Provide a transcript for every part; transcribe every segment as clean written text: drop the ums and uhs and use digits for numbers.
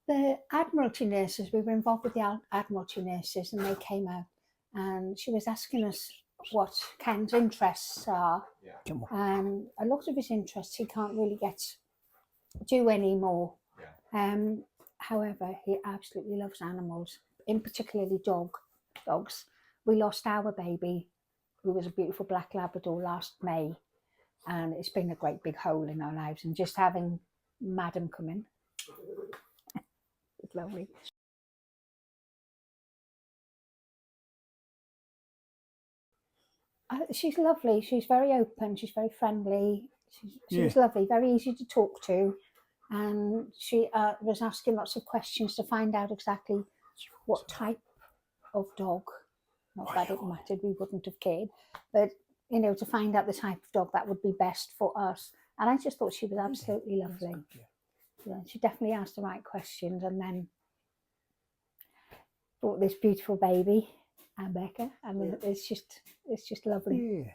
The Admiralty nurses, we were involved with the Admiralty nurses, and they came out and she was asking us what Ken's interests are. And a lot of his interests he can't really do anymore. However, he absolutely loves animals, in particularly dogs. We lost our baby, who was a beautiful black Labrador, last May, and it's been a great big hole in our lives. And just having Madam come in, it's lovely. She's lovely. She's very open. She's very friendly. She's lovely, very easy to talk to. And she was asking lots of questions to find out exactly what type of dog. Not that it mattered, we wouldn't have cared. But, you know, to find out the type of dog that would be best for us. And I just thought she was absolutely lovely. Yeah, she definitely asked the right questions, and then brought this beautiful baby, Becca. I mean, it's just lovely. Yeah.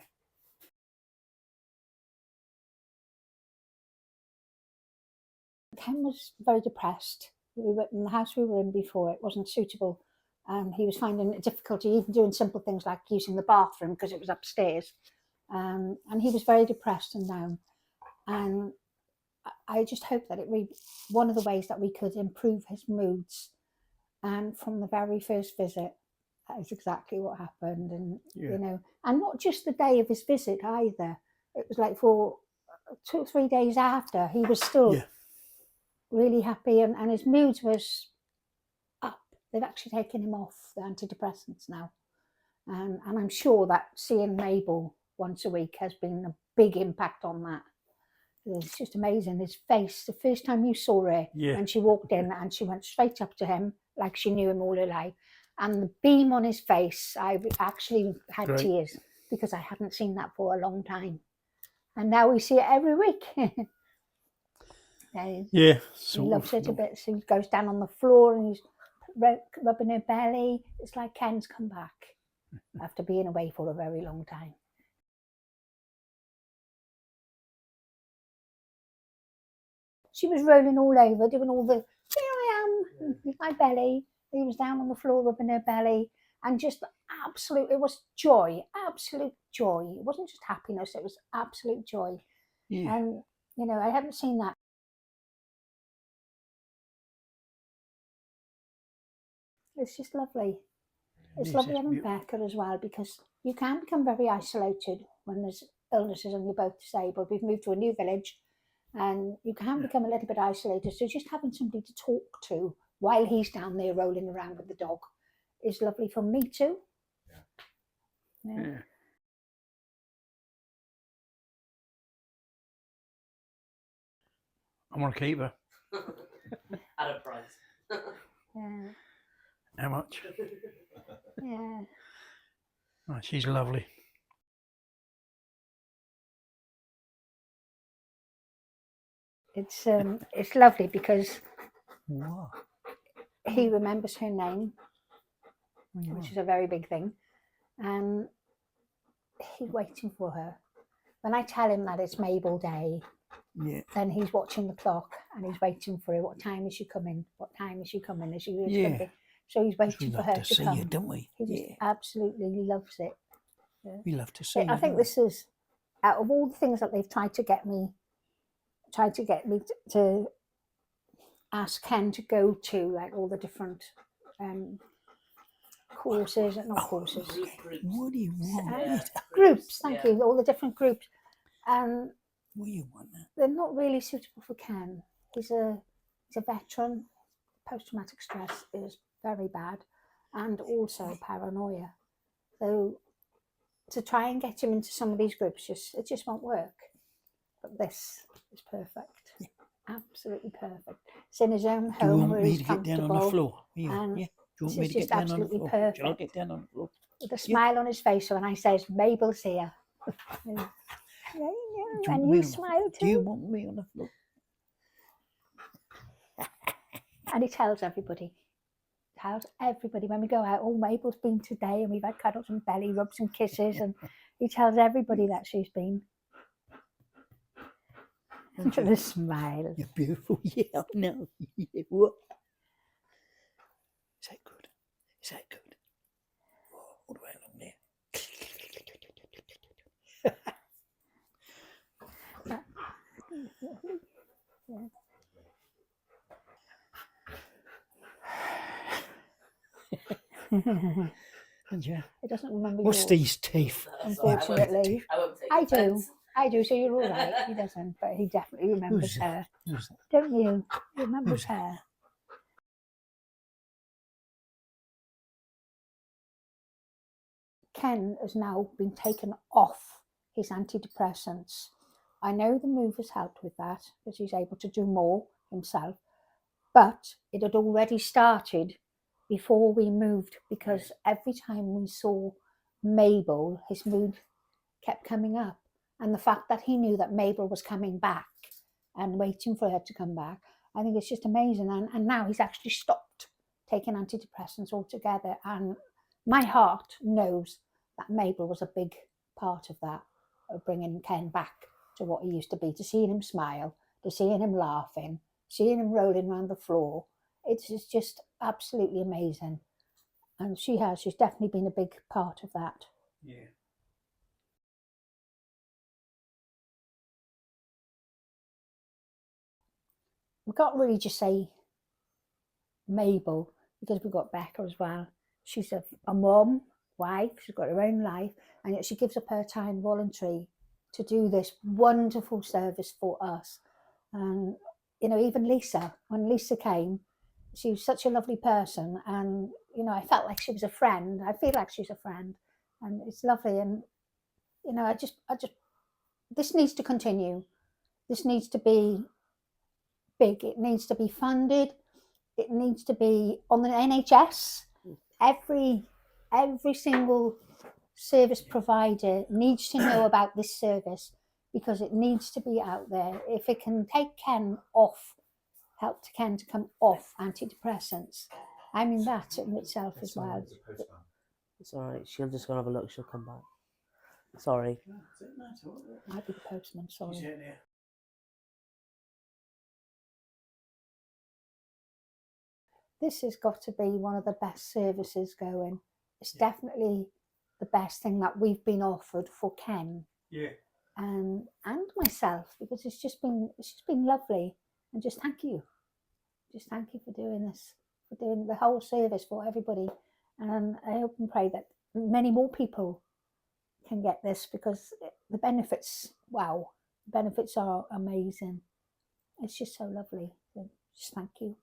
Ken was very depressed. The house we were in before, it wasn't suitable, and he was finding it difficulty even doing simple things like using the bathroom because it was upstairs. And he was very depressed and down. And I just hope that one of the ways that we could improve his moods. And from the very first visit, that is exactly what happened. And you know, and not just the day of his visit either. It was like for 2 or 3 days after, he was still really happy, and his moods was up. They've actually taken him off the antidepressants now, and I'm sure that seeing Mabel once a week has been a big impact on that. It's just amazing. His face, the first time you saw her, when she walked in, and she went straight up to him like she knew him all her life, and the beam on his face, I actually had tears, because I hadn't seen that for a long time, and now we see it every week. He loves it a bit. So he goes down on the floor and he's rubbing her belly. It's like Ken's come back after being away for a very long time. She was rolling all over, doing all the, here I am, with my belly. He was down on the floor rubbing her belly, and just absolute, it was joy, absolute joy. It wasn't just happiness, it was absolute joy. And, you know, I haven't seen that. It's just lovely. It's lovely having Becca as well, because you can become very isolated when there's illnesses and you're both disabled. We've moved to a new village and you can become a little bit isolated. So just having somebody to talk to while he's down there rolling around with the dog is lovely for me too. Yeah. I want to keep her. At a price. Yeah. How much? Yeah. Oh, she's lovely. It's lovely because he remembers her name, which is a very big thing, and he's waiting for her. When I tell him that it's Mabel Day, then he's watching the clock and he's waiting for her. What time is she coming? What time is she coming? Is she coming? So he's waiting for her to see come. it, don't we? He just absolutely loves it. We love to see it. I think this is, out of all the things that they've tried to get me to ask Ken to go to, like all the different courses, not courses. What do you want? Groups, thank you. All the different groups. And what do you want? They're not really suitable for Ken. He's a veteran. Post-traumatic stress is very bad, and also paranoia. So to try and get him into some of these groups, it just won't work. But this is perfect. Absolutely perfect. It's in his own home where he's comfortable. Do you want me to get down on the floor? And Do you want me to just get down on the absolutely floor? perfect. Shall I get down on the floor? With a smile on his face, so when I say Mabel's here. And you smile too. Do you want me on the floor? And he tells everybody. When we go out, oh, Mabel's been today, and we've had cuddles and belly rubs and kisses, and he tells everybody that she's been. With a smile. You're beautiful. Yeah, I know. What? Is that good? Is that good? Oh, all the way along there. And yeah. He doesn't remember What's yours, these teeth? unfortunately. I won't take I do. offence. I do, so you're all right. He doesn't, but he definitely remembers Who's her. Who's that? Don't you? He remembers Who's that? her. Ken has now been taken off his antidepressants. I know the move has helped with that because he's able to do more himself, but it had already started before we moved because every time we saw Mabel, his mood kept coming up. And the fact that he knew that Mabel was coming back and waiting for her to come back, I think it's just amazing. And now he's actually stopped taking antidepressants altogether. And my heart knows that Mabel was a big part of that, of bringing Ken back to what he used to be, to seeing him smile, to seeing him laughing, seeing him rolling around the floor. It's just absolutely amazing. And she's definitely been a big part of that. Yeah. We can't really just say Mabel because we've got Becca as well. She's a mum, wife, she's got her own life, and yet she gives up her time voluntary to do this wonderful service for us. And, you know, even Lisa, when Lisa came, she was such a lovely person, and, you know, I felt like she was a friend. I feel like she's a friend, and it's lovely. And, you know, I just, this needs to continue. This needs to be big. It needs to be funded. It needs to be on the NHS. Every single service provider needs to know about this service because it needs to be out there. If it can take Ken off, help Ken to come off antidepressants, I mean, that in itself as well. It's alright, she'll just go and have a look, she'll come back. Sorry. Might be the postman, sorry. This has got to be one of the best services going. It's definitely the best thing that we've been offered for Ken. Yeah. And myself, because it's just been lovely. And just thank you. Just thank you for doing this, for doing the whole service for everybody. And I hope and pray that many more people can get this because the benefits, wow, the benefits are amazing. It's just so lovely. So just thank you.